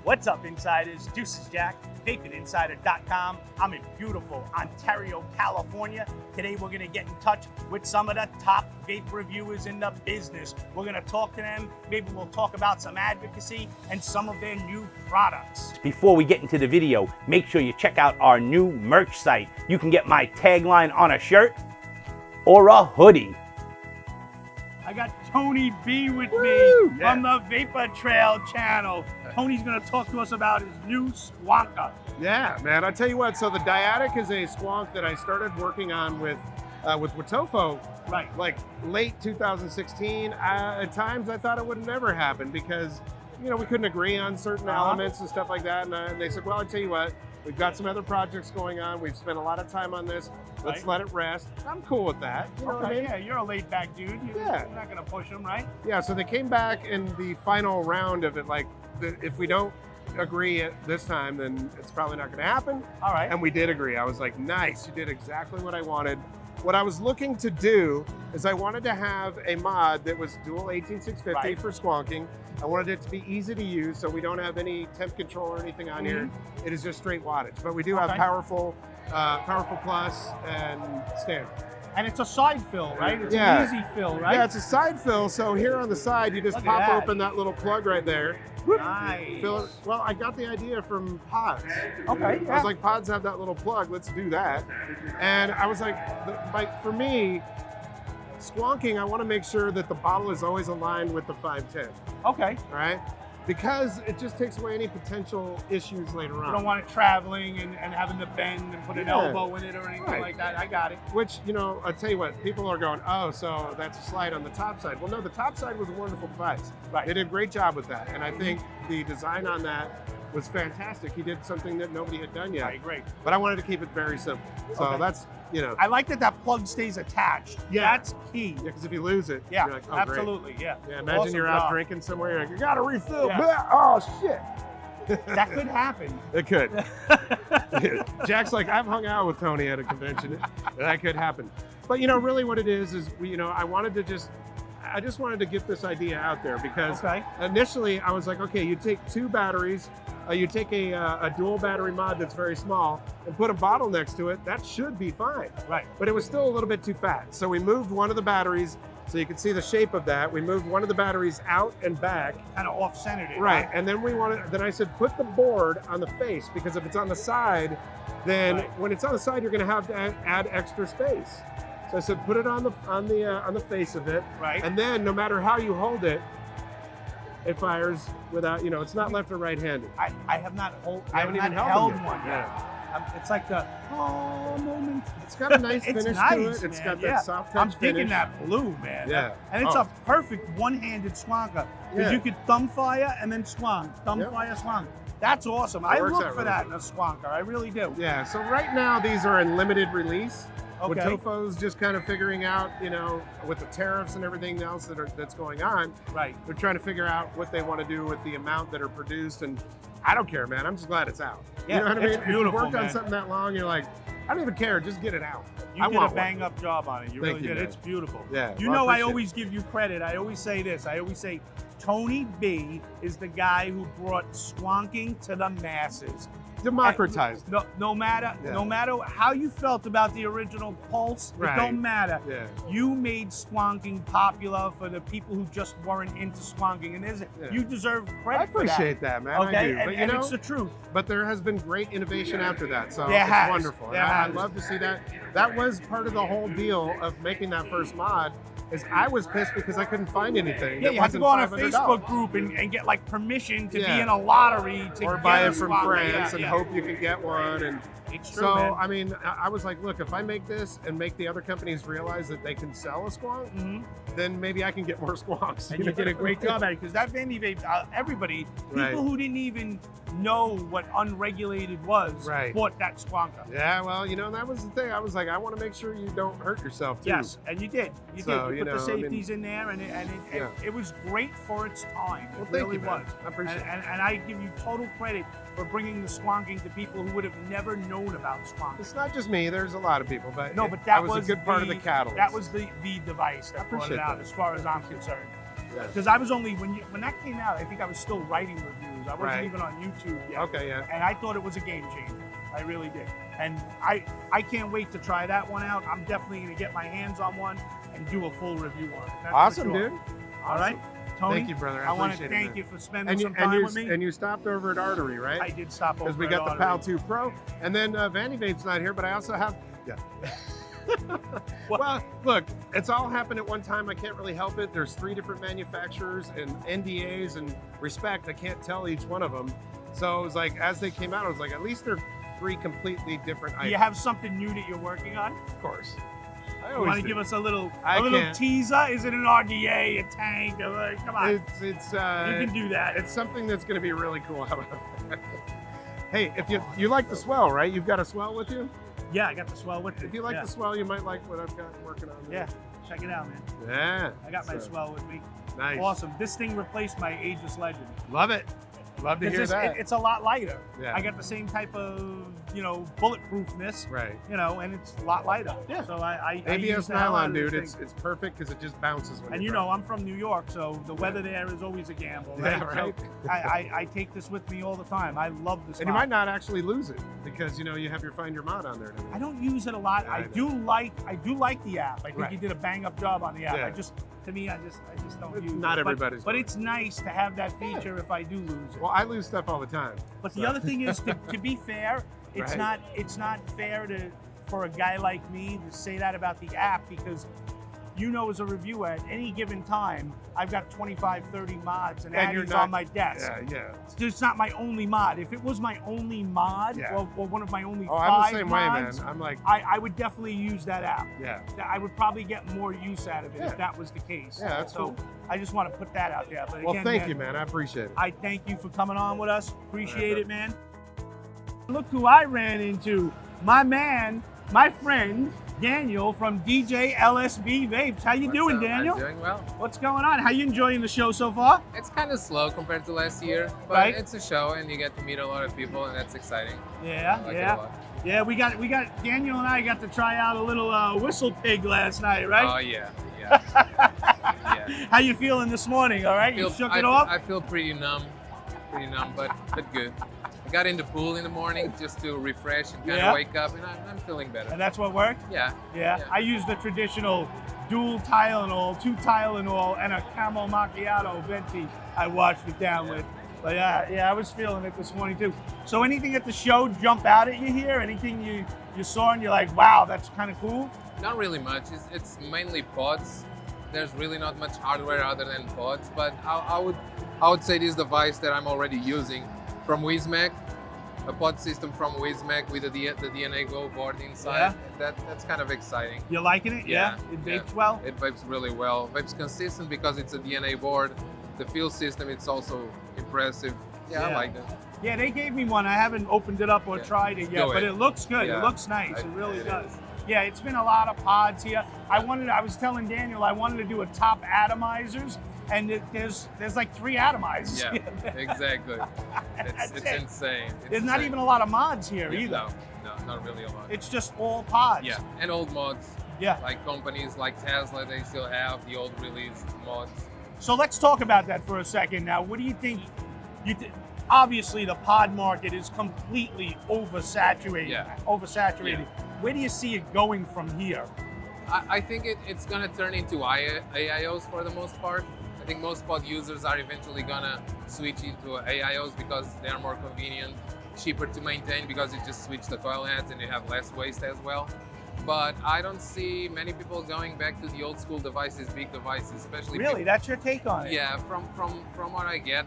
What's up, insiders? DeucesJack, VapingInsider.com. I'm in beautiful Ontario, California. Today we're gonna get in touch with some of the top vape reviewers in the business. We're gonna talk to them. Maybe we'll talk about some advocacy and some of their new products. Before we get into the video, make sure you check out our new merch site. You can get my tagline on a shirt or a hoodie. I got Tony B with me from the Vapor Trail channel. Tony's gonna talk to us about his new Squonker. Yeah, man, I tell you what, so the Dyadic is a squonk that I started working on with Watofo, like late 2016. At times I thought it would never happen because, you know, we couldn't agree on certain elements and stuff like that. And they said, well, I tell you what, we've got some other projects going on. We've spent a lot of time on this. Let's let it rest. I'm cool with that. You know what I mean? Yeah, you're a laid back dude. You're not gonna push them, right? Yeah, so they came back in the final round of it, like, if we don't agree at this time, then it's probably not gonna happen. All right. And we did agree. I was like, nice, you did exactly what I wanted. What I was looking to do is I wanted to have a mod that was dual 18650 for squonking. I wanted it to be easy to use, so we don't have any temp control or anything on here. It is just straight wattage, but we do have powerful plus and standard. And it's a side fill, right? It's an easy fill, right? Yeah, it's a side fill. So here on the side, you just pop open that little plug right there. Nice. Fill it. Well, I got the idea from Pods. Okay. I was like, Pods have that little plug. Let's do that. And I was like for me, squonking, I want to make sure that the bottle is always aligned with the 510. Okay. All right. Because it just takes away any potential issues later on. You don't want it traveling and having to bend and put an elbow in it or anything like that. I got it. Which, you know, I'll tell you what, people are going, oh, so that's a slide on the top side. Well, no, the top side was a wonderful device. They did a great job with that. And I think the design on that was fantastic. He did something that nobody had done yet. I agree. But I wanted to keep it very simple. So that's, you know. I like that that plug stays attached. Yeah. That's key. Yeah, because if you lose it, you're like, oh, absolutely, great. Yeah, imagine awesome you're out drinking somewhere, you're like, you gotta refill. Yeah. Oh, shit. That could happen. It could. Jack's like, I've hung out with Tony at a convention. That could happen. But, you know, really what it is, you know, I just wanted to get this idea out there because initially I was like, okay, you take two batteries, you take a dual battery mod that's very small and put a bottle next to it, that should be fine. Right. But it was still a little bit too fat. So we moved one of the batteries, so you can see the shape of that. We moved one of the batteries out and back. Kind of off-centered it. Right, and then then I said, put the board on the face, because if it's on the side, then when it's on the side, you're gonna have to add extra space. So I said, put it on the face of it. Right. And then no matter how you hold it, it fires without, you know, it's not left or right-handed. I have not held one yet. It's like the moment. It's got a nice finish to it. It's got that soft touch I'm digging that blue, man. Yeah. And it's a perfect one-handed squonker. Because you could thumb fire and then squonk. Thumb fire, squonk. That's awesome. I look for that in a squonker. I really do. Yeah, so right now these are in limited release. Watofo's just kind of figuring out, you know, with the tariffs and everything else that's going on. Right. They're trying to figure out what they want to do with the amount that are produced, and I don't care, man. I'm just glad it's out. Yeah, you know what I mean? Beautiful, if you worked on something that long, you're like, I don't even care. Just get it out. You did a bang-up job on it. You really did. It's beautiful. Yeah. You know, I always give you credit. I always say this. I always say, Tony B is the guy who brought squonking to the masses. Democratized. No matter how you felt about the original Pulse, it don't matter. Yeah. You made squonking popular for the people who just weren't into squonking, and you deserve credit for that. I appreciate that, man. Okay, I do. But, and it's the truth. But there has been great innovation after that, so it's wonderful. I love to see that. That was part of the whole deal of making that first mod. Is I was pissed because I couldn't find anything. Yeah, you had to go on a Facebook group and get like permission to be in a lottery to or buy it from France and hope you can get one. And it's true, so man. I mean, I was like, look, if I make this and make the other companies realize that they can sell a squonk, then maybe I can get more squonks. And you did a great job at it, because that Vandy Vape, everybody, people who didn't even know what unregulated was, bought that squonker. Yeah, well, you know, that was the thing. I was like, I want to make sure you don't hurt yourself too. Yes, and you did. You did. You put the safeties in there, and it was great for its time. It really was. I appreciate it. And I give you total credit for bringing the squonking to people who would have never known about squonking. It's not just me. There's a lot of people, but that was a good part of the catalyst. That was the device that brought it out, as far as I'm concerned. Yes. Because I was only when that came out, I think I was still writing reviews. I wasn't even on YouTube yet. Okay, yeah. And I thought it was a game changer. I really did. And I can't wait to try that one out. I'm definitely going to get my hands on one and do a full review on it. That's Awesome, for sure. dude. All right, Tony. Thank you, brother. I want to appreciate thank it, you for spending some time with me. And you stopped over at Artery, right? I did stop over because we at got the Artery. Pal 2 Pro, and then Vanny Vape's not here, but I also have. Yeah. Well, look, it's all happened at one time. I can't really help it. There's 3 different manufacturers and NDAs and respect. I can't tell each one of them. So it was like, as they came out, I was like, at least they're 3 completely different items. Do you have something new that you're working on? Of course. I You always want to do. give us a little can't. teaser? Is it an RDA, a tank? Come on, It's you can do that. It's something that's going to be really cool. How about that? Hey, if you like the swell, right? You've got a swell with you? Yeah, I got the swell with me. If you like the swell, you might like what I've got working on. Yeah, check it out, man. Yeah. I got my swell with me. Nice. Awesome. This thing replaced my Ageless Legend. Love it. Love to hear that. It's a lot lighter. Yeah. I got the same type of, bulletproofness. Right. And it's a lot lighter. Yeah. So I ABS use the hell out nylon, of dude. this thing. It's perfect because it just bounces when And you drop I'm from New York, so the weather there is always a gamble, right? Yeah, right. So I take this with me all the time. I love this. And you might not actually lose it because you have your Find Your Mod on there. And I don't use it a lot. I do like the app. I think you did a bang up job on the app. Yeah. I just don't use it. Not everybody's. But it's nice to have that feature if I do lose it. Well, I lose stuff all the time. But the other thing is, to be fair, it's Right. not fair for a guy like me to say that about the app, because as a reviewer, at any given time, I've got 25, 30 mods and And you're addies not- on my desk. Yeah. It's not my only mod. If it was my only mod, Yeah. or one of my only Oh, 5 I'm the same mods, way, man. I'm like, I would definitely use that app. yeah. I would probably get more use out of it Yeah. if that was the case. Yeah, that's so cool. I just want to put that out there. But Well, again, thank man, you, man. I appreciate it. I thank you for coming on with us. Appreciate it, man. Look who I ran into. My man, my friend, Daniel from DJLSB Vapes. How you doing, Daniel? I'm doing well. What's going on? How you enjoying the show so far? It's kind of slow compared to last year, but Right. it's a show and you get to meet a lot of people and that's exciting. Yeah, I like it a yeah. lot. Yeah, we got Daniel and I got to try out a little whistle pig last night, right? Oh yeah, yeah. Yeah. How you feeling this morning? All right, you shook it off? I feel pretty numb, but good. I got in the pool in the morning just to refresh and kind of wake up, and I'm feeling better. And that's what worked? Yeah. Yeah. I used the traditional dual Tylenol, 2 Tylenol, and a caramel macchiato venti I washed it down with. But yeah, I was feeling it this morning too. So anything at the show jump out at you here? Anything you saw and you're like, wow, that's kind of cool? Not really much. It's mainly pods. There's really not much hardware other than pods, but I would say this device that I'm already using from WizMac, a pod system from WizMac with the DNA Go board inside. That's kind of exciting. You liking it? Yeah. It vapes well? It vapes really well. Vapes consistent because it's a DNA board. The feel system, it's also impressive. Yeah, I like it. Yeah, they gave me one. I haven't opened it up or tried it yet, but it looks good. Yeah. It looks nice. It really does. Yeah, it's been a lot of pods here. I was telling Daniel I wanted to do a top atomizers, and there's like 3 atomizers. Yeah, exactly. It's insane. There's not even a lot of mods here either. No, not really a lot. It's just all pods. Yeah, and old mods. Yeah. Like companies like Tesla, they still have the old released mods. So let's talk about that for a second now. What do you think? Obviously, the pod market is completely oversaturated. Yeah. Oversaturated. Where do you see it going from here? I think it's gonna turn into AIOs for the most part. I think most pod users are eventually gonna switch into AIOs because they are more convenient, cheaper to maintain because you just switch the coil heads and you have less waste as well. But I don't see many people going back to the old school devices, big devices, especially. Really, that's your take on it? Yeah, from what I get,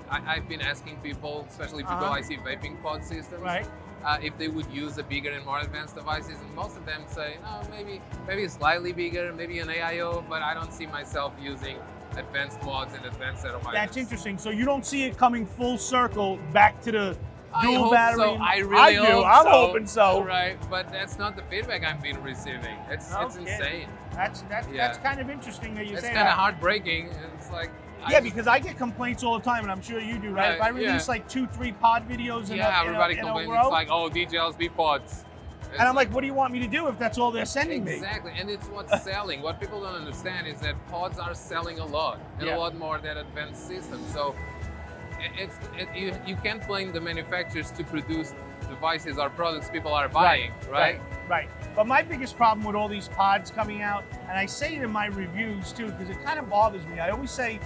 I've been asking people, especially people I see vaping pod systems, if they would use a bigger and more advanced devices, and most of them say, no, maybe slightly bigger, maybe an AIO, but I don't see myself using advanced mods and advanced atomizers. That's interesting. So you don't see it coming full circle back to the dual I battery? hope so. I really hope I'm so. hoping so. Right, but that's not the feedback I've been receiving. It's insane. That's kind of interesting that you say that. It's kind of heartbreaking. It's like because I get complaints all the time, and I'm sure you do, right? If I release like 2-3 pod videos in a everybody in a complains. row, It's like, oh, DJLSB pods. And I'm like, what do you want me to do if that's all they're sending me? Exactly, and it's what's selling. What people don't understand is that pods are selling a lot, and a lot more than advanced systems. So you can't blame the manufacturers to produce devices or products people are buying, right? Right. But my biggest problem with all these pods coming out, and I say it in my reviews too, because it kind of bothers me. I always say,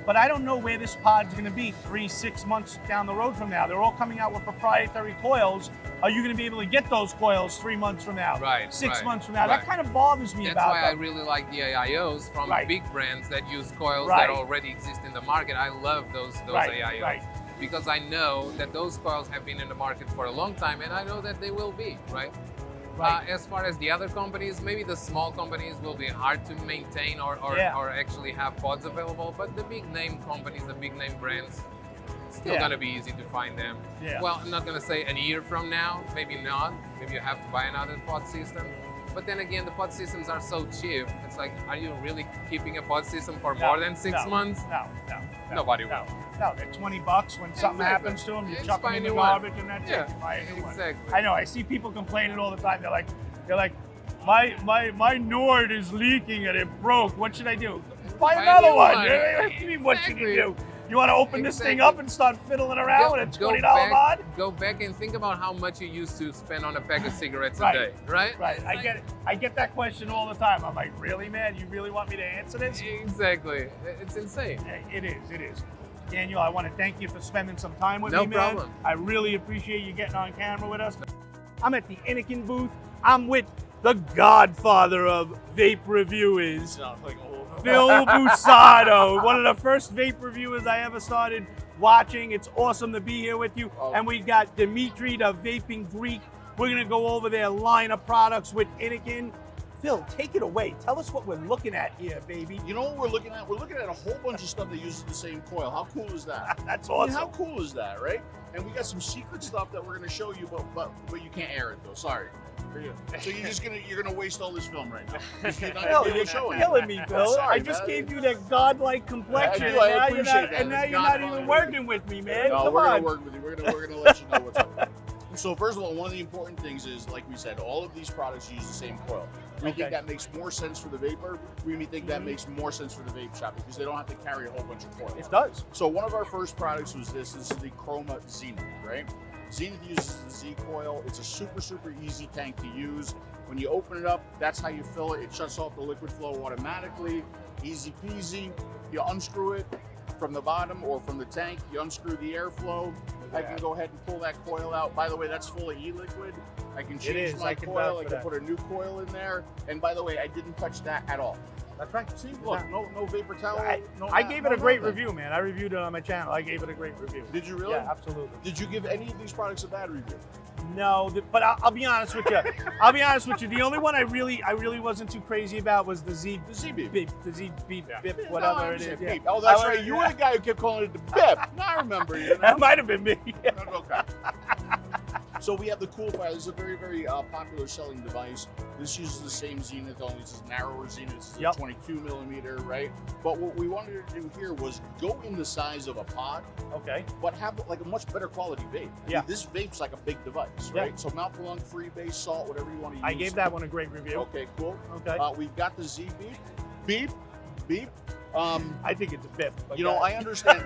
but I don't know where this pod's going to be 3-6 months down the road from now. They're all coming out with proprietary coils. Are you going to be able to get those coils 3 months from now? Right. 6 months from now? That kind of bothers me. That's about why that. I really like the AIOs from big brands that use coils that already exist in the market. I love those AIOs because I know that those coils have been in the market for a long time, and I know that they will be, right? As far as the other companies, maybe the small companies will be hard to maintain or actually have pods available, but the big name companies, the big name brands, still gonna be easy to find them. Well, I'm not gonna say a year from now, maybe not. Maybe you have to buy another pod system. But then again, the pod systems are so cheap. It's like, are you really keeping a pod system for more than 6 months? No. Nobody will. No, they're $20 when something happens to them. You chuck them in the garbage and that's it. You buy a new one. I know. I see people complaining all the time. They're like, my Nord is leaking and it broke. What should I do? Buy another one. What do you mean, what should you do? You want to open this thing up and start fiddling around with a $20 mod? Go back and think about how much you used to spend on a pack of cigarettes a day, right? Right. I get it. I get that question all the time. I'm like, really, man? You really want me to answer this? Exactly. It's insane. It is. Daniel, I want to thank you for spending some time with me, man. No problem. I really appreciate you getting on camera with us. I'm at the Anakin booth. I'm with the godfather of vape reviewers, Phil Busato, one of the first vape reviewers I ever started watching. It's awesome to be here with you. And we've got Dimitri, the Vaping Greek. We're going to go over their line of products with Anakin. Phil, take it away. Tell us what we're looking at here, baby. You know what we're looking at? We're looking at a whole bunch of stuff that uses the same coil. How cool is that? That's awesome. I mean, how cool is that, right? And we got some secret stuff that we're going to show you, but you can't air it though. Sorry. So you're gonna waste all this film right now. You're killing me, Phil. Sorry, I just gave you that godlike complexion, I appreciate that. And now you're not even working with me, man. No, Come we're on. gonna work with you. We're gonna let you know what's up. So first of all, one of the important things is, like we said, all of these products use the same coil. We think that makes more sense for the vapor. We think that makes more sense for the vape shop because they don't have to carry a whole bunch of coil. It does. So one of our first products was this. This is the Chroma Zenith, right? Zenith uses the Z coil. It's a super easy tank to use. When you open it up, that's how you fill it. It shuts off the liquid flow automatically. Easy peasy. You unscrew it from the bottom or from the tank. You unscrew the airflow. I can go ahead and pull that coil out. By the way, that's full of e-liquid. I can change my coil. I can put a new coil in there. And by the way, I didn't touch that at all. That's right. See, look, no vapor towel. I gave it a great review, man. I reviewed it on my channel. I gave it a great review. Did you really? Yeah, absolutely. Did you give any of these products a bad review? No, but I'll be honest with you. I'll be honest with you. The only one I really wasn't too crazy about was the Z Beep. The Z Beep, whatever it is. Yeah. Oh, that's right. You were the guy who kept calling it the Bip. Now I remember you. That might have been me. Okay. So we have the Cool Fire. This is a very popular selling device. This uses the same Zenith, only it's a narrower Zenith. It's a 22 millimeter, right? But what we wanted to do here was go in the size of a pod. Okay. But have like a much better quality vape. I mean, this vape's like a big device, right? So mouth lung, free base, salt, whatever you want to use. I gave that one a great review. Okay, cool. Okay. We've got the Z Beep. Beep. I think it's a Bip. You know, I understand.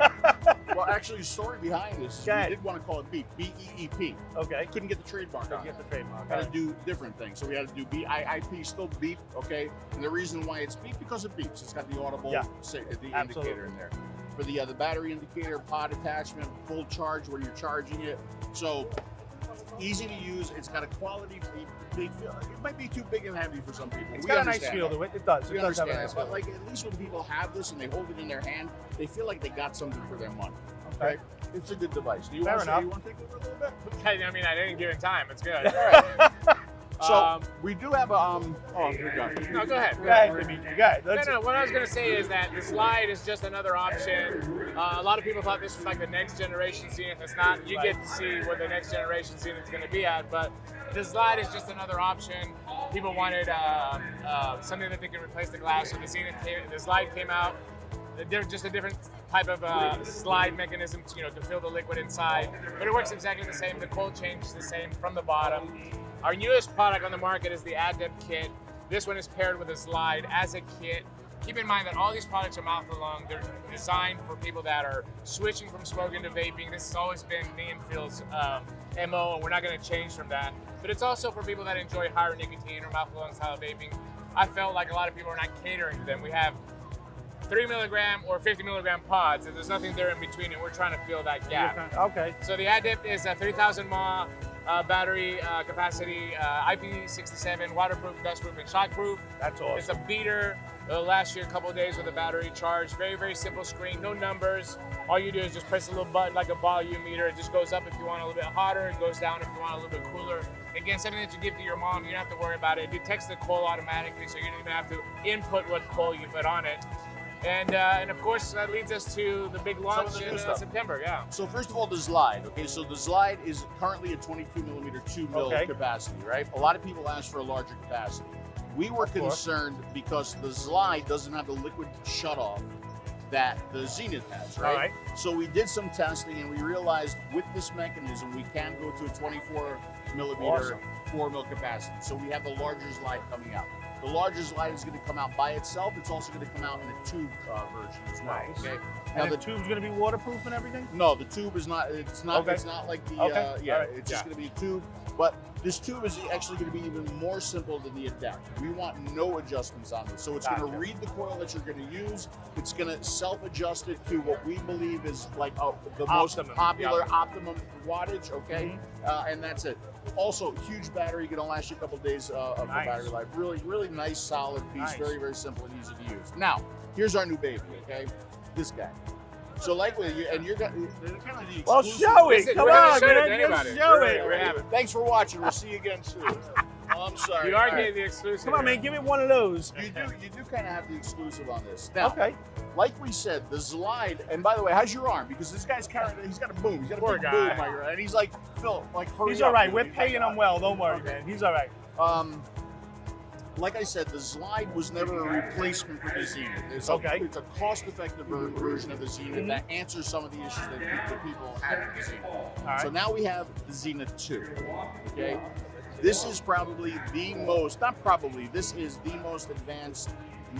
Well, actually, the story behind this is we did want to call it Beep, B-E-E-P. Okay. Couldn't get the trademark on it. Get the trademark. Had to do different things. So we had to do B-I-I-P, still beep, okay? And the reason why it's beep, because it beeps. It's got the audible indicator in there. For the battery indicator, pod attachment, full charge when you're charging it. So easy to use. It's got a quality beep. It might be too big and heavy for some people. It's got a nice feel to it. It does. We understand that. But like, at least when people have this and they hold it in their hand, they feel like they got something for their money. Okay. It's a good device. Do you want to take over a little bit? I mean, I didn't give it time. It's good. All right. So we do have a oh, you're done. No, go ahead. Go ahead, Dimitri. Go ahead. No. What I was gonna say is that the slide is just another option. A lot of people thought this was like the next generation Zenith. It's not. You get to see what the next generation Zenith is gonna be at, but the slide is just another option. People wanted something that they can replace the glass. So the slide came out. They're just a different type of slide mechanism, to fill the liquid inside. But it works exactly the same. The coil change is the same from the bottom. Our newest product on the market is the Adept kit. This one is paired with a slide as a kit. Keep in mind that all these products are mouth to lung. They're designed for people that are switching from smoking to vaping. This has always been me and Phil's MO, and we're not going to change from that. But it's also for people that enjoy higher nicotine or mouth to lung style vaping. I felt like a lot of people are not catering to them. We have 3 milligram or 50 milligram pods, and there's nothing there in between, and we're trying to fill that gap. Okay. So the Adept is a 3,000 mAh battery capacity, IP67, waterproof, dustproof, and shockproof. That's awesome. It's a beater. It'll last you a couple of days with a battery charge. Very, very simple screen, no numbers. All you do is just press a little button like a volume meter. It just goes up if you want a little bit hotter. It goes down if you want a little bit cooler. Again, something that you give to your mom, you don't have to worry about it. It detects the coil automatically, so you don't even have to input what coil you put on it. And of course, that leads us to the big launch in September, yeah. So first of all, the slide. Okay, so the slide is currently a 22 millimeter 2 mil capacity, right? A lot of people ask for a larger capacity. We were concerned because the slide doesn't have the liquid shutoff that the Zenith has, right? All right. So we did some testing and we realized with this mechanism, we can go to a 24 millimeter 4 mil capacity. So we have the larger slide coming out. The larger slide is going to come out by itself. It's also going to come out in a tube version as well. Nice. Okay. Now Now the tube's going to be waterproof and everything? no, the tube is not. It's not. Okay. It's not like the. Okay. Yeah, All right. it's just going to be a tube. But this tube is actually going to be even more simple than the Adept. We want no adjustments on this. So it's going to read the coil that you're going to use. It's going to self-adjust it to what we believe is like the most popular optimum wattage. Okay, and that's it. Also, huge battery. Going to last you a couple days of the battery life. Really, really nice, solid piece. Nice. Very, very simple and easy to use. Now, here's our new baby. Okay, this guy. So like with you, and you're kind of the exclusive. Well, show it. Come on, man. Just show it. Thanks for watching. We'll see you again soon. Oh, I'm sorry. You are All right. getting the exclusive. Come on, man. Give me one of those. You do kind of have the exclusive on this. Now, Okay. like we said, the slide. And by the way, how's your arm? Because this guy's carrying. He's got a boom. He's got a big boom, right? And he's like, Phil, like hurry He's up, all right. dude. We're He's paying like, him well. Don't worry, man. He's all right. Like I said, the slide was never a replacement for the Zenith. It's a cost-effective version of the Zenith that answers some of the issues that people had with the Zenith. So now we have the Zenith 2. Okay, this is probably the most, not probably, this is the most advanced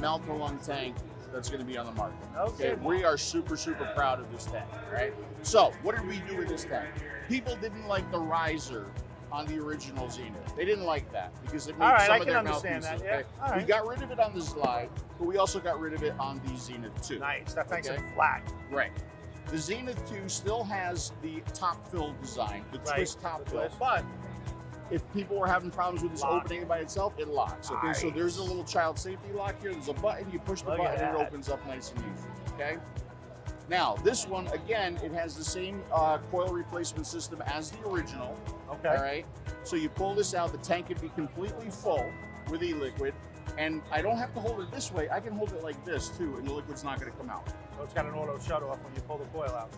mouth-to-lung tank that's going to be on the market. Okay, we are super, super proud of this tank. Right. So what did we do with this tank? People didn't like the riser on the original Zenith. They didn't like that because it made some of their mouthpieces. Okay? We got rid of it on the slide, but we also got rid of it on the Zenith 2. Nice. That thing's flat. Right. The Zenith 2 still has the top fill design, the twist top fill, but if people were having problems with this opening by itself, it locks. Okay, so there's a little child safety lock here. There's a button. You push the button, and it opens up nice and easy. Okay. Now, this one, again, it has the same coil replacement system as the original. Okay. All right. So you pull this out, the tank could be completely full with e-liquid. And I don't have to hold it this way. I can hold it like this, too, and the liquid's not going to come out. So it's got an auto shut off when you pull the coil out.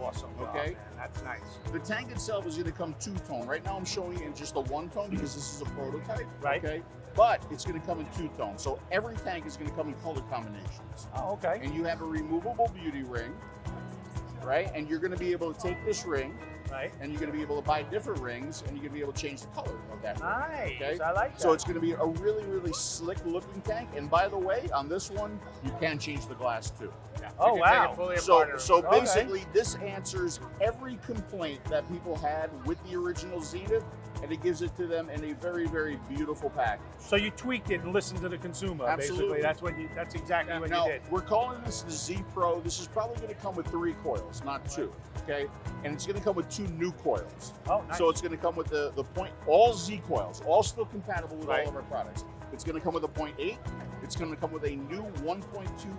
Awesome. Okay. Man, that's nice. The tank itself is going to come two-tone. Right now, I'm showing you in just a one-tone because this is a prototype. Right. Okay. But it's going to come in two-tone. So every tank is going to come in color combinations. Oh, okay. And you have a removable beauty ring, right? And you're going to be able to take this ring, right? And you're going to be able to buy different rings, and you're going to be able to change the color of that ring. Nice. I like that. So it's going to be a really, really slick-looking tank. And by the way, on this one, you can change the glass too. Yeah. Oh, wow. So basically, this answers every complaint that people had with the original Zenith, and it gives it to them in a very, very beautiful package. So you tweaked it and listened to the consumer. Absolutely. Basically, that's exactly what now, you did. We're calling this the Z Pro. This is probably going to come with 3 coils, not 2. Okay, and it's going to come with 2 new coils. Oh, nice. So it's going to come with the point, all Z coils, all still compatible with all of our products. It's going to come with a 0.8. It's going to come with a new 1.2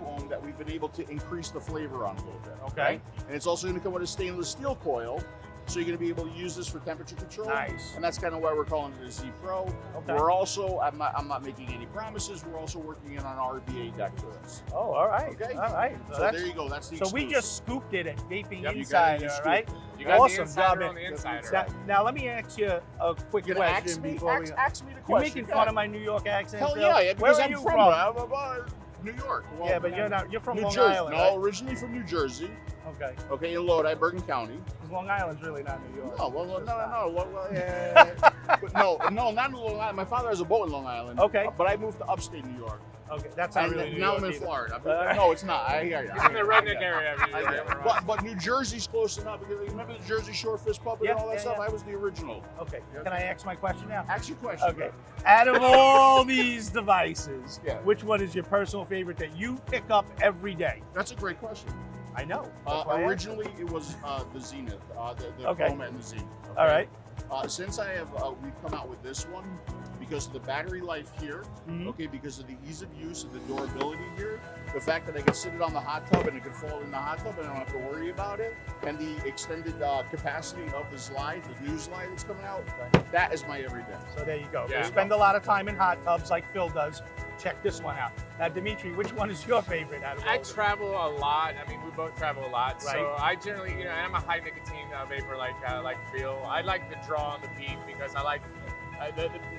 ohm that we've been able to increase the flavor on a little bit. Okay. Right? And it's also going to come with a stainless steel coil. So you're going to be able to use this for temperature control. Nice. And that's kind of why we're calling it a Z Pro. Okay. We're also, I'm not making any promises, we're also working on an RBA deck for us. Oh, all right. Okay. All right. So there you go. That's the So we exclusive. just scooped it at Vaping Yep, you got it, Insider, you all scooped right? it. You got Awesome the insider job. on the insider. Now, let me ask you a quick You're gonna question ask me? before we... Ask me the You're question. making fun of my New York accent, Hell Phil? yeah, Where because are I'm you from New York. Well, Yeah, but you're from New Long Jersey. Island, No, right? originally from New Jersey. Okay. Okay, in Lodi, Bergen County. Because Long Island's really not New York. No, well, It's no, just no, not. no. Well, yeah. But no, not in Long Island. My father has a boat in Long Island. Okay. But I moved to upstate New York. Okay, that's not And really New now York I'm in either. Florida. No, it's not. I hear you. He's in the redneck area. But New Jersey's close enough. Because remember the Jersey Shore Fist Puppet Yeah, and all that yeah, stuff? yeah. I was the original. Okay, can I ask my question now? Ask your question. Okay. Out of all these devices, Yeah. which one is your personal favorite that you pick up every day? That's a great question. I know. That's why I asked. Originally, it was the Zenith, the Okay. Chroma and the Zenith. Okay? All right. Since I have, we've come out with this one because of the battery life here, Mhm. okay, because of the ease of use and the durability here, the fact that I can sit it on the hot tub and it can fall in the hot tub and I don't have to worry about it, and the extended capacity of the slide, the new slide that's coming out, that is my everyday. So there you go. Yeah. You spend a lot of time in hot tubs like Phil does. Check this one out. Now, Dimitri, which one is your favorite out of all I of them? travel a lot. I mean, we both travel a lot. Right. So I generally, I'm a high nicotine vapor like Phil. I like the draw on the peak because I like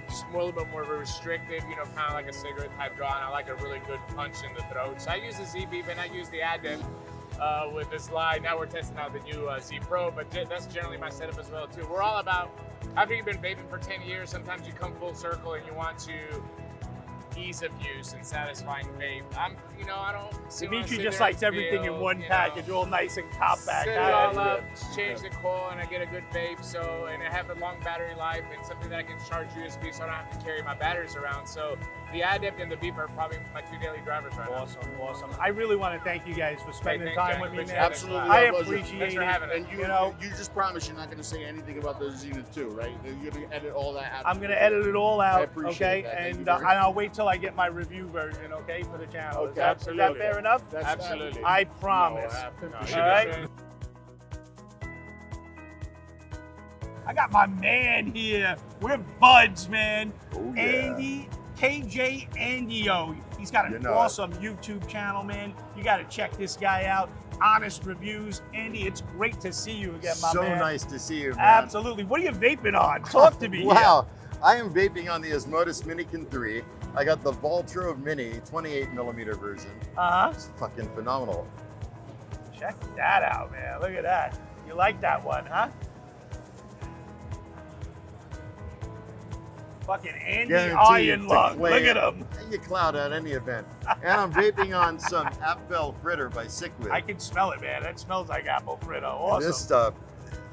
just a little bit more restrictive, kind of like a cigarette type draw, and I like a really good punch in the throat. So I use the Z Beep and I use the Adept with this slide. Now we're testing out the new Z Pro, but that's generally my setup as well too. We're all about, after you've been vaping for 10 years, sometimes you come full circle and you want to ease of use and satisfying vape. I don't see Dimitri just likes everything in one package, all nice and compact. Set it all up, change the coil, and I get a good vape. And I have a long battery life and something that I can charge USB, so I don't have to carry my batteries around. So the Adept and the Beep are probably my two daily drivers right now. Awesome. I really want to thank you guys for spending thanks, time Jack. with me, Appreciate man. it. Absolutely. I my pleasure. appreciate Thanks for it. having us. And you just promise you're not going to say anything about the Zenith 2, right? You're going to edit all that out. I'm going to edit it all out, I appreciate okay? that. Thank you And very much. I'll wait till I get my review version, okay, for the channel. Okay, Is that absolutely. fair enough? That's Absolutely. I promise. No, All right. I got my man here. We're buds, man. Oh, yeah. Andy, KJ Andio. He's got an awesome YouTube channel, man. You got to check this guy out. Honest reviews. Andy, it's great to see you again, my man. So nice to see you, man. Absolutely. What are you vaping on? Talk to me. Wow. I am vaping on the Osmotis Minikin 3. I got the Voltro Mini 28mm version. Uh-huh. It's fucking phenomenal. Check that out, man. Look at that. You like that one, huh? Fucking Andy Guaranteed Iron to Lung. play Look at him. You cloud at any event. And I'm vaping on some Apfel Fritter by Sickwith. I can smell it, man. That smells like apple fritter. Awesome. This stuff,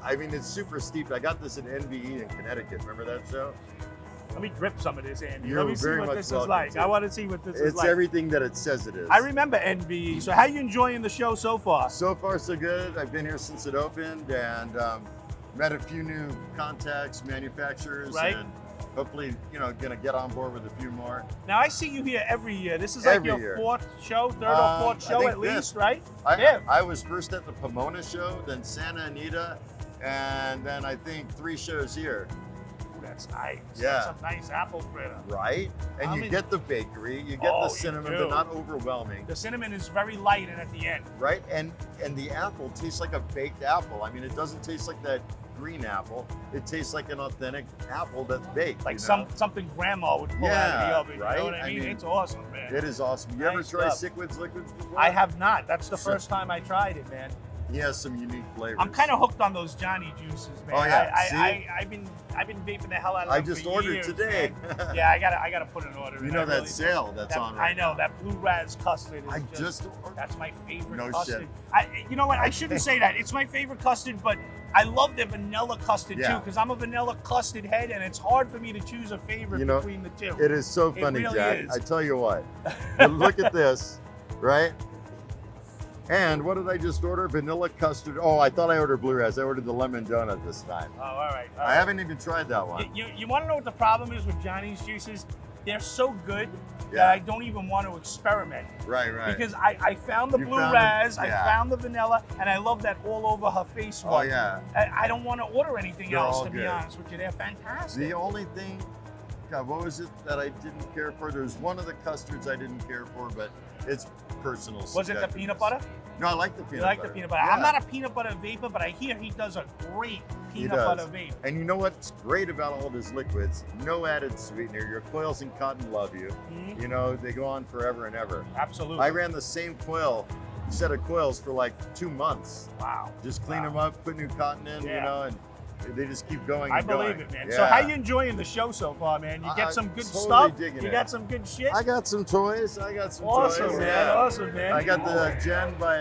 I mean, it's super steep. I got this in NVE in Connecticut. Remember that show? Let me drip some of this, Andy. You're Let me see very what much this is welcome like. to. I want to see what this is It's like. everything that it says it is. I remember NVE. So how you enjoying the show so far? So far, so good. I've been here since it opened and met a few new contacts, manufacturers, Right. and hopefully, gonna get on board with a few more. Now I see you here every year. This is like Every your year. fourth show, third or I fourth show think at least, fifth. right? I was first at the Pomona show, then Santa Anita, and then I think 3 shows here. Ooh, that's nice. Yeah. That's some nice apple fritter. Right? And I'm you in- get the bakery, you get Oh, the you cinnamon, do. but not overwhelming. The cinnamon is very light and at the end. Right? And the apple tastes like a baked apple. I mean, it doesn't taste like that green apple. It tastes like an authentic apple that's baked. Like you know? something grandma would pull out of the Yeah, oven. You right? know what I I mean? mean, It's awesome, man. It is awesome. You ever Nice try stuff. Sickwith's liquids before? I have not. That's the first time I tried it, man. He has some unique flavors. I'm kind of hooked on those Johnny juices, man. Oh, yeah. See? I've been vaping the hell out of I them just for ordered years, today. man. Yeah, I gotta put an order in. You know I that really do. sale that's That- on right I know now. that blue raz custard is I just ordered. that's my favorite No custard. shit. You know what? I shouldn't say that. It's my favorite custard, but I love the vanilla custard too Yeah. because I'm a vanilla custard head, and it's hard for me to choose a favorite You know, between the two. It is so It funny, really Jack. is. I tell you what. But look at this, right? And what did I just order? Vanilla custard. Oh, I thought I ordered blue raz. I ordered the lemon donut this time. Oh, all right. I haven't even tried that one. You want to know what the problem is with Johnny's juices? They're so good that Yeah. I don't even want to experiment. Right. Because I found the You blue found raz, the- I yeah. found the vanilla, and I love that all over her face Oh one. yeah. I don't want to order anything They're else, all to be good. honest with you. They're fantastic. The only thing, God, what was it that I didn't care for? There's one of the custards I didn't care for, but it's personal. Was it the subjectiveness. peanut butter? No, I like the peanut You like butter. the peanut butter? Yeah. I'm not a peanut butter vapor, but I hear he does a great peanut butter vape. And you know what's great about all of his liquids? No added sweetener. Your coils and cotton love you. Mhm. You know, they go on forever and ever. Absolutely. I ran the same set of coils for like 2 months. Wow. Just clean Wow. them up, put new cotton in, Yeah. you know, and they just keep going I and believe going. it, man. Yeah. So how you enjoying the show so far, man? You get some good totally stuff? digging You it. got some good shit? I got some toys. I got some Awesome, toys. man. Yeah. Awesome, man. I got the Gen by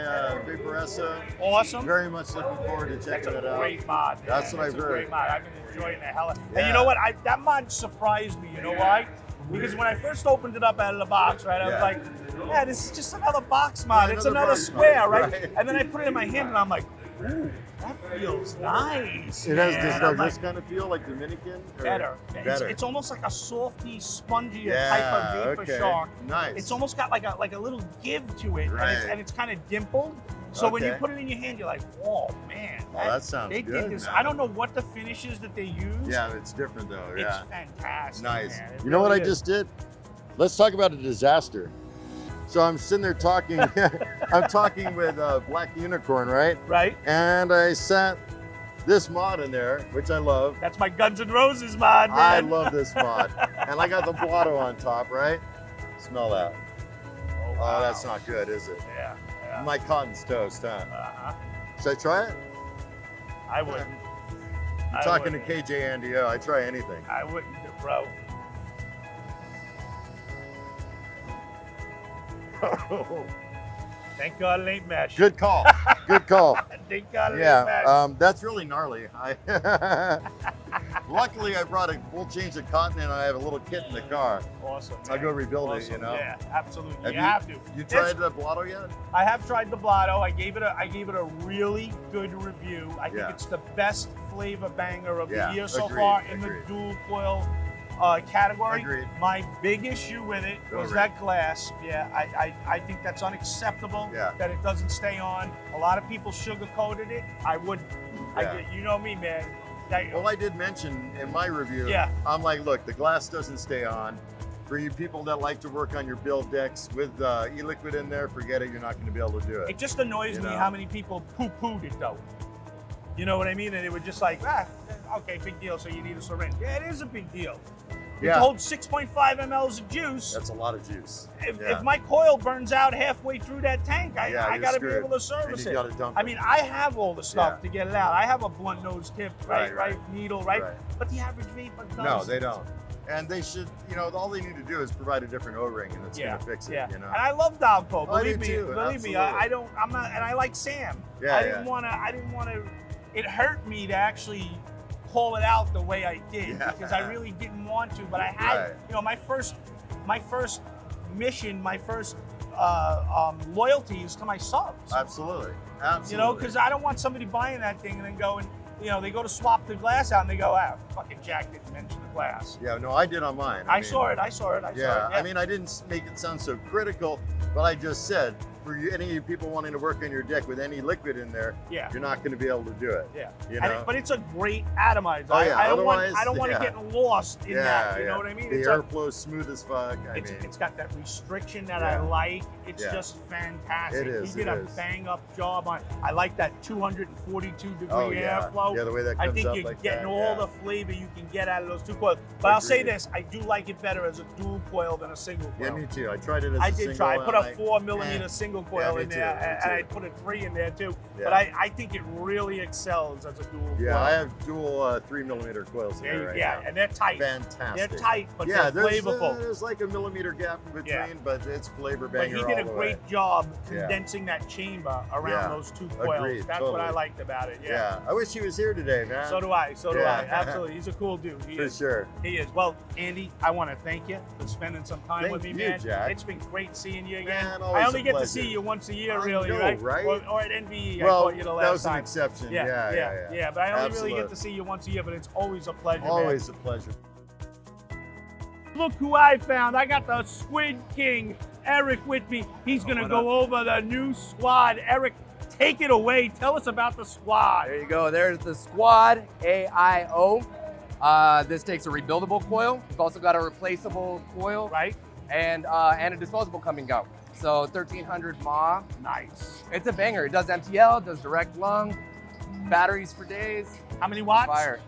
Vaporessa. Awesome. Very much looking forward to That's checking a it out. great mod. Man. That's what I've It's a heard. great mod. I've been enjoying the hell out. And Yeah. you know what? That mod surprised me. You know why? Because when I first opened it up out of the box, right, I was Yeah. like, yeah, this is just another box mod. Right, It's another another box square, mod, right? right. And then I put it in my hand and I'm like, ooh, that feels nice. It has man. this, I'm does this kind of feel like Dominican? Or better. Better. It's almost like a softy, spongy yeah, type of vapor okay. shark. Nice. It's almost got like a little give to it, Right. and it's kind of dimpled. So when you Okay. put it in your hand, you're like, oh man, Oh, that sounds they good, did this. man. I don't know what the finishes that they use. Yeah, it's different though. It's Yeah. fantastic. Nice. Man. It You know what I really is. just did? Let's talk about a disaster. So I'm sitting there talking. I'm talking with Black Unicorn, right? Right? And I sat this mod in there, which I love. That's my Guns N' Roses mod, man. I love this mod. And I got the blotto on top, right? Smell that. Oh, Oh, wow. that's not good, is it? Yeah. Yeah. My cotton's toast, huh? Uh-huh. Should I try it? I wouldn't. I'm talking to KJ Andio. I try anything. I wouldn't, bro. Thank God it ain't mesh. Good call. Good call. Thank God it ain't Yeah, mesh. that's really gnarly. Luckily, I brought a full change of cotton and I have a little kit in the car. Awesome. I'll man. go rebuild it, Awesome. you know? Yeah, absolutely. Have you have to. You It's- tried the blotto yet? I have tried the blotto. I gave it a really good review. I think Yeah. it's the best flavor banger of Yeah, the year so agreed, far in agreed. the dual coil category. Agreed. My big issue with it Go was Rick. that glass. Yeah, I think that's unacceptable. Yeah. That it doesn't stay on. A lot of people sugarcoated it. I wouldn't. Yeah. You know me, man. Well, I did mention in my review, Yeah. I'm like, look, the glass doesn't stay on. For you people that like to work on your build decks with e-liquid in there, forget it, you're not going to be able to do it. It just annoys You me know? how many people poo-pooed it though. You know what I mean? And they were just like, okay, big deal, so you need a syringe. Yeah, it is a big deal. It Yeah. holds 6.5 mLs of juice. That's a lot of juice. If my coil burns out halfway through that tank, I you're got to be screwed. able to service And you it. gotta dump I it. mean, I have all the stuff Yeah. to get it out. I have a blunt nose tip, right, Right. needle, right? Right. But the average vapor doesn't. No, they don't. And they should, all they need to do is provide a different O-ring and it's Yeah, going to fix it, yeah. you know? And I love Dalco. I Believe do me, too, believe me. absolutely. I'm not, and I like Sam. Yeah, I didn't want to. It hurt me to actually call it out the way I did Yeah. because I really didn't want to. But I had, Right. my first mission, my first loyalty is to my subs. Absolutely. Absolutely. Because I don't want somebody buying that thing and then going, they go to swap the glass out and they go, fucking Jack didn't mention the glass. Yeah, no, I did on mine. I saw it. I saw it. Yeah, I mean, I didn't make it sound so critical, but I just said, for any of you people wanting to work on your deck with any liquid in there, Yeah. you're not going to be able to do it. Yeah. You And know? but it's a great atomizer. Oh, yeah. I don't want Otherwise, to yeah. get lost in that. You know what I mean? The It's airflow smooth as fuck. it's got that restriction that Yeah. I like. It's Yeah. just fantastic. It is, He did it a is. bang up job on. I like that 242 degree Oh, yeah. airflow. Yeah, the way that I comes think up you're like getting that, all yeah. the flavor you can get out of those two coils. But I'll say Agreed. this: I do like it better as a dual coil than a single coil. Yeah, me too. I tried it as I a did single. try. I put a and 4mm single coil me in too, there, me and I too. put a 3 in there too. Yeah. But I think it really excels as a dual coil. Yeah, I have dual 3mm coils in There you- there right yeah, now. and they're tight. Fantastic. They're tight, but yeah, they're flavorful. There's like a millimeter gap in between, Yeah. but it's flavor But banger he did a all the great way. job Yeah. condensing that chamber around Yeah. those two coils. Agreed, That's what I totally. liked about it. Yeah, I wish he was here today, man. So do I. So do Yeah. I. Absolutely. He's a cool dude. He For is. sure. He is. Well, Andy, I want to thank you for spending some time Thank with me, you, man. Jack. It's been great seeing you again. Man, always I only a get to pleasure. see you once a year, I really, know, right? right? Or at NVE, I Well, caught you the last that was an time. exception. Yeah, Yeah. But I only really Absolute. get to see you once a year, but it's always a pleasure, man. Always a pleasure. Look who I found. I got the Squid King, Eric, with me. He's going to go over the new squad. Eric, take it away. Tell us about the squad. There you go. There's the Squad AIO. This takes a rebuildable coil. We've also got a replaceable coil, Right? and a disposable coming out. So 1300 mAh. Nice. It's a banger. It does MTL, does direct lung, batteries for days. How many watts? Fire.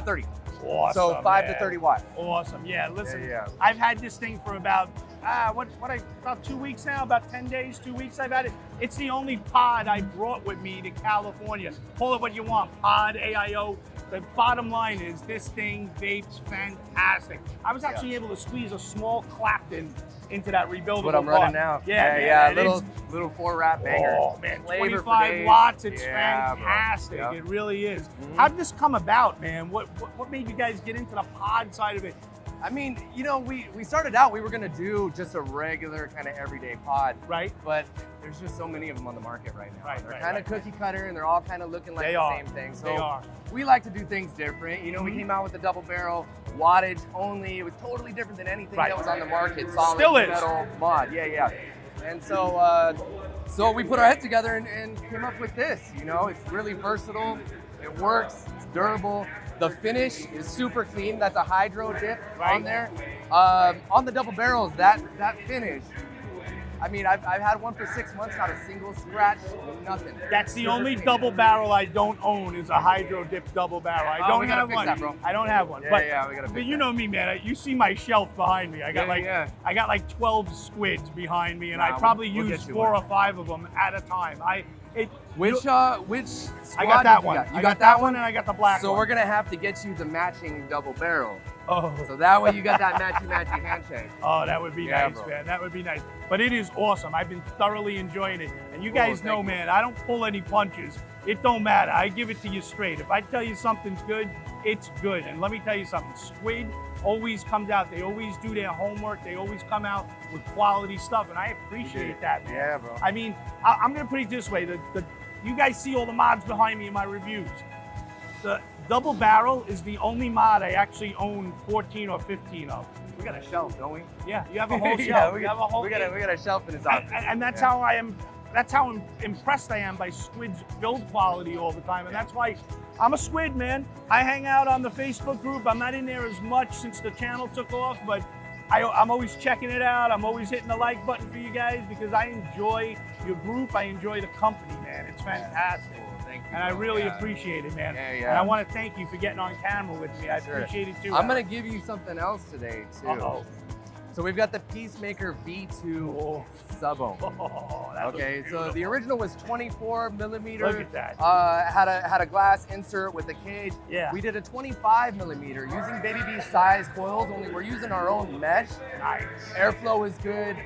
30. Awesome. So 5 man. to 30 watts. Awesome. Yeah, listen, Yeah. I've had this thing for about, about 2 weeks now, about 10 days, 2 weeks I've had it. It's the only pod I brought with me to California. Call it what you want, pod, AIO. The bottom line is this thing vapes fantastic. I was actually able to squeeze a small Clapton into that rebuildable What I'm running pod. now. Yeah, man, Little 4-wrap banger. Oh man, Flavor for 25 days. watts, it's Yeah, bro. fantastic. Yep. It really is. How'd this come about, man? What made you guys get into the pod side of it? I mean, you know, we started out, we were gonna do just a regular kind of everyday pod, Right? but there's just so many of them on the market right now. Right, They're right, kind of right, cookie cutter and they're all kind of looking like They the are. same thing. So They are. we like to do things different. You know, we came out with the double barrel, wattage only. It was totally different than anything Right. that was on the market. Solid Still is. metal mod. Yeah. And so so we put our heads together and came up with this. You know, it's really versatile. It works. It's durable. The finish is super clean. That's a hydro dip Right. on there. On the double barrels, that finish. I mean, I've had one for 6 months, not a single scratch, nothing. That's the Super only clean. double barrel I don't own is a hydro dip double barrel. I Oh, don't we gotta have fix one. that, bro. I don't have one. Yeah, but, yeah, we gotta but fix you that. know me, man. You see my shelf behind me. I got Yeah, I got like 12 squids behind me, and Nah, I probably we'll use get you 4 one. or 5 of them at a time. Which I squad got that did you one. got? I got that one, and I got the black So one. we're gonna have to get you the matching double barrel. Oh. So that way you got that matchy handshake. Oh, that would be Yeah, nice, bro. man. That would be nice. But it is awesome. I've been thoroughly enjoying it. And you guys thank know, you. man, I don't pull any punches. It don't matter. I give it to you straight. If I tell you something's good, it's good. And let me tell you something. Squid always comes out. They always do their homework. They always come out with quality stuff. And I appreciate that, man. Yeah, bro. I mean, I'm going to put it this way. You guys see all the mods behind me in my reviews. The double barrel is the only mod I actually own 14 or 15 of. We got a shelf, don't we? Yeah, you have a whole shelf. Yeah, you have a whole we got a shelf in his office. and that's Yeah. how I am. That's how impressed I am by Squid's build quality all the time, and that's why I'm a Squid, man. I hang out on the Facebook group. I'm not in there as much since the channel took off, but I'm always checking it out. I'm always hitting the like button for you guys because I enjoy your group. I enjoy the company, man. It's fantastic. Thank you. And I really Yeah. appreciate it, man. Yeah. And I want to thank you for getting on camera with me. I Sure. appreciate it too. I'm gonna give you something else today too. Uh-oh. So we've got the Peacemaker V2 Oh. Sub-Ohm. Oh, that Okay, looks so the beautiful. original was 24 millimeter. Look at that. Had a glass insert with a cage. Yeah. We did a 25 millimeter using Baby B size coils. Only we're using our own mesh. Nice. Airflow is good.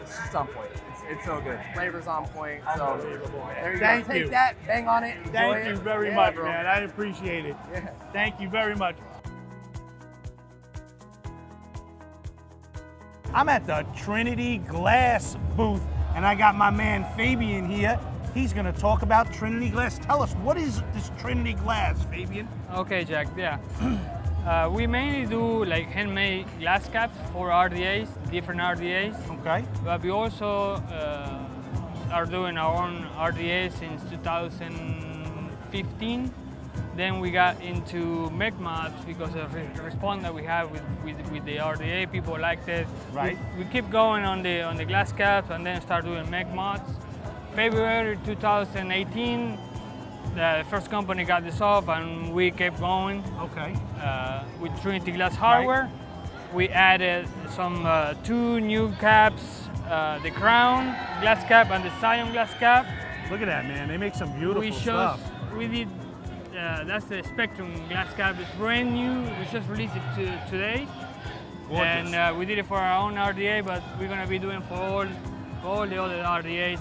It's just on point. It's so good. Flavor's on point. So Unbelievable, man. there you Thank go. you. Take that, bang on it. Enjoy Thank it. you very Yeah, much, bro. man. I appreciate it. Yeah. Thank you very much. I'm at the Trinity Glass booth, and I got my man Fabian here. He's gonna talk about Trinity Glass. Tell us, what is this Trinity Glass, Fabian? Okay, Jack, yeah. We mainly do like handmade glass caps for RDAs, different RDAs, Okay. but we also are doing our own RDAs since 2015. Then we got into mech mods because of the response that we have with the RDA. People liked it. Right. We keep going on the glass caps and then start doing mech mods. February 2018, the first company got this off and we kept going Okay. with Trinity Glass hardware. We added some 2 new caps, the Crown glass cap and the Scion glass cap. Look at that, man. They make some beautiful We stuff. we did, that's the Spectrum glass cap. It's brand new. We just released it today. Gorgeous. And we did it for our own RDA, but we're gonna be doing for all the other RDAs.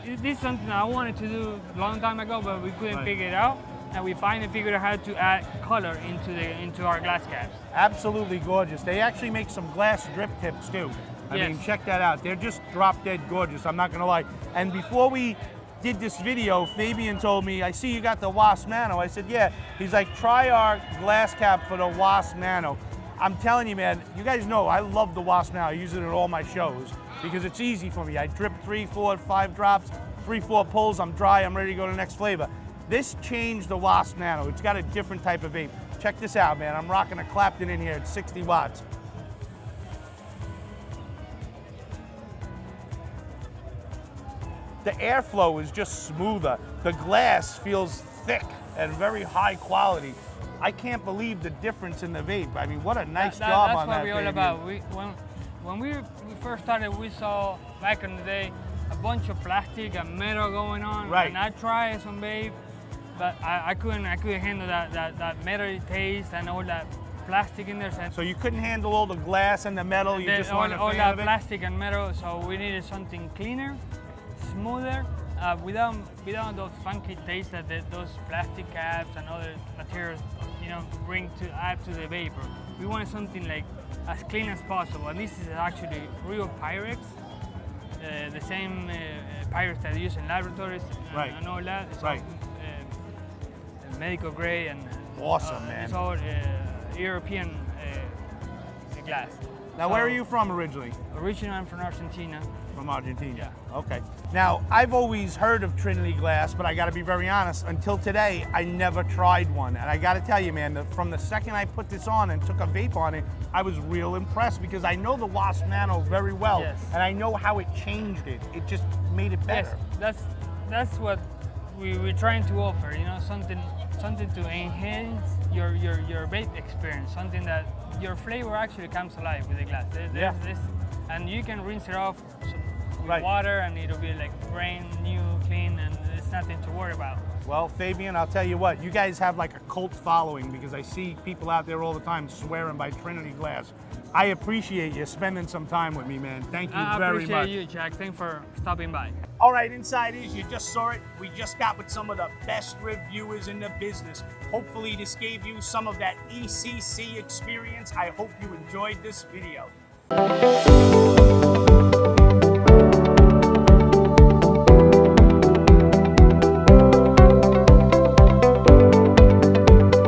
This is something I wanted to do a long time ago, but we couldn't Right. figure it out. And we finally figured out how to add color into our glass caps. Absolutely gorgeous. They actually make some glass drip tips too. I Yes. mean, check that out. They're just drop dead gorgeous. I'm not gonna lie. And before we did this video, Fabian told me, I see you got the Wasp Nano. I said, yeah. He's like, try our glass cap for the Wasp Nano. I'm telling you, man, you guys know I love the Wasp Nano. I use it at all my shows because it's easy for me. I drip 3, 4, 5 drops, 3, 4 pulls, I'm dry, I'm ready to go to the next flavor. This changed the Wasp Nano. It's got a different type of vape. Check this out, man. I'm rocking a Clapton in here at 60 watts. the airflow is just smoother. The glass feels thick and very high quality. I can't believe the difference in the vape. I mean, what a nice job on that. That's what we're all about. When we first started, we saw back in the day a bunch of plastic and metal going on. Right. And I tried some vape, but I couldn't handle that metal taste and all that plastic in there. So you couldn't handle all the glass and the metal. You just wanted all to that of it? plastic and metal. So we needed something cleaner, smoother, without those funky tastes that those plastic caps and other materials, you know, bring to add to the vapor. We wanted something like as clean as possible, and this is actually real Pyrex, the same Pyrex that they use in laboratories and all that. It's all medical grade and awesome, man. It's all European glass. Now, where are you from originally? Originally, I'm from Argentina. From Argentina. Yeah. Okay. Now, I've always heard of Trinity Glass, but I got to be very honest. Until today, I never tried one, and I got to tell you, man, from the second I put this on and took a vape on it, I was real impressed because I know the Wasp Nano very well, yes. and I know how it changed it. It just made it better. Yes, that's what we're trying to offer. You know, something to enhance your vape experience. Something that your flavor actually comes alive with the glass. There's this, and you can rinse it off with water, and it'll be like brand new, clean, and it's nothing to worry about. Well, Fabian, I'll tell you what, you guys have like a cult following because I see people out there all the time swearing by Trinity Glass. I appreciate you spending some time with me, man. Thank you very much. I appreciate you, Jack. Thanks for stopping by. All right, insiders, you just saw it. We just got with some of the best reviewers in the business. Hopefully this gave you some of that ECC experience. I hope you enjoyed this video.